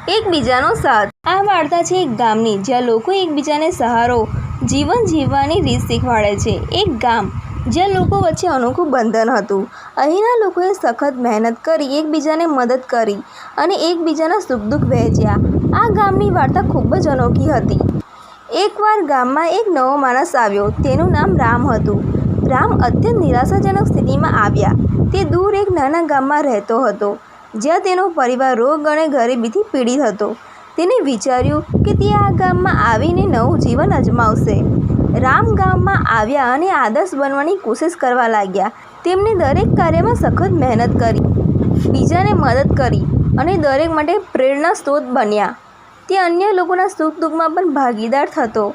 એકબીજાનો સાથ। આ વાર્તા છે એક ગામની, જ્યાં લોકો એકબીજાને સહારો જીવન જીવવાની રીત શીખવાડે છે। એક ગામ જ્યાં લોકો વચ્ચે અનોખું બંધન હતું। અહીંના લોકોએ સખત મહેનત કરી, એકબીજાને મદદ કરી અને એકબીજાના સુખ દુઃખ વહેંચ્યા। આ ગામની વાર્તા ખૂબ જ અનોખી હતી। એકવાર ગામમાં એક નવો માણસ આવ્યો। તેનું નામ રામ હતું। રામ અત્યંત નિરાશાજનક સ્થિતિમાં આવ્યા। તે દૂર એક નાના ગામમાં રહેતો હતો, જ્યાં તેનો પરિવાર રોગ અને ગરીબીથી પીડિત હતો। તેણે વિચાર્યું કે તે આ ગામમાં આવીને નવું જીવન અજમાવશે। રામ ગામમાં આવ્યા અને આદર્શ બનવાની કોશિશ કરવા લાગ્યા। તેમણે દરેક કાર્યમાં સખત મહેનત કરી, બીજાને મદદ કરી અને દરેક માટે પ્રેરણા સ્ત્રોત બન્યા। તે અન્ય લોકોના સુખ દુઃખમાં પણ ભાગીદાર થતો।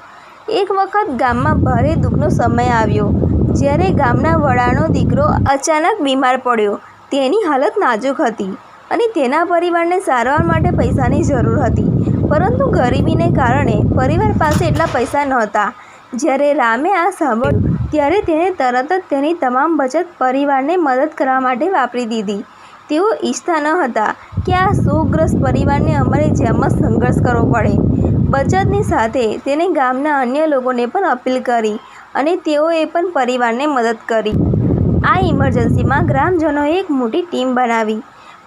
એક વખત ગામમાં ભારે દુઃખનો સમય આવ્યો, જ્યારે ગામના વડાનો દીકરો અચાનક બીમાર પડ્યો। તેની હાલત નાજુક હતી અને તેના પરિવારને સારવાર માટે પૈસાની જરૂર હતી, પરંતુ ગરીબીને કારણે પરિવાર પાસે એટલા પૈસા નહોતા। જ્યારે રામે આ સાંભળ્યું, ત્યારે તેણે તરત જ તેની તમામ બચત પરિવારને મદદ કરવા માટે વાપરી દીધી। તેઓ ઈચ્છતા ન હતા કે આ શોકગ્રસ્ત પરિવારને અમારી જેમ જ સંઘર્ષ કરવો પડે। બચતની સાથે તેણે ગામના અન્ય લોકોને પણ અપીલ કરી અને તેઓએ પણ પરિવારને મદદ કરી। આ ઇમરજન્સીમાં ગ્રામજનોએ એક મોટી ટીમ બનાવી।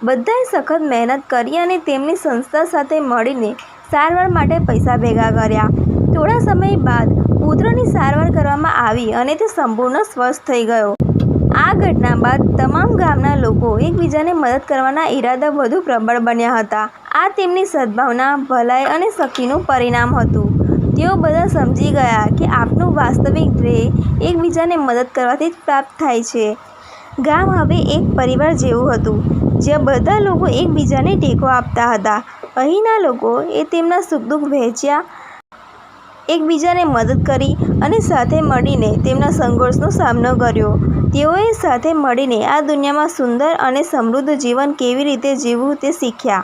બધાએ સખત મહેનત કરી અને તેમની સંસ્થા સાથે મળીને સારવાર માટે પૈસા ભેગા કર્યા। થોડા સમય બાદ પુત્રની સારવાર કરવામાં આવી અને તે સંપૂર્ણ સ્વસ્થ થઈ ગયો। આ ઘટના બાદ તમામ ગામના લોકો એકબીજાને મદદ કરવાના ઈરાદા વધુ પ્રબળ બન્યા હતા। આ તેમની સદ્ભાવના, ભલાઈ અને શક્તિનું પરિણામ હતું। તેઓ બધા સમજી ગયા કે આપણું વાસ્તવિક ધ્યેય એકબીજાને મદદ કરવાથી જ પ્રાપ્ત થાય છે। ગામ હવે એક પરિવાર જેવું હતું, જ્યાં બધા લોકો એકબીજાને ટેકો આપતા હતા। અહીંના લોકોએ તેમના સુખ દુઃખ વહેંચ્યા, એકબીજાને મદદ કરી અને સાથે મળીને તેમના સંઘર્ષનો સામનો કર્યો। તેઓએ સાથે મળીને આ દુનિયામાં સુંદર અને સમૃદ્ધ જીવન કેવી રીતે જીવવું તે શીખ્યા।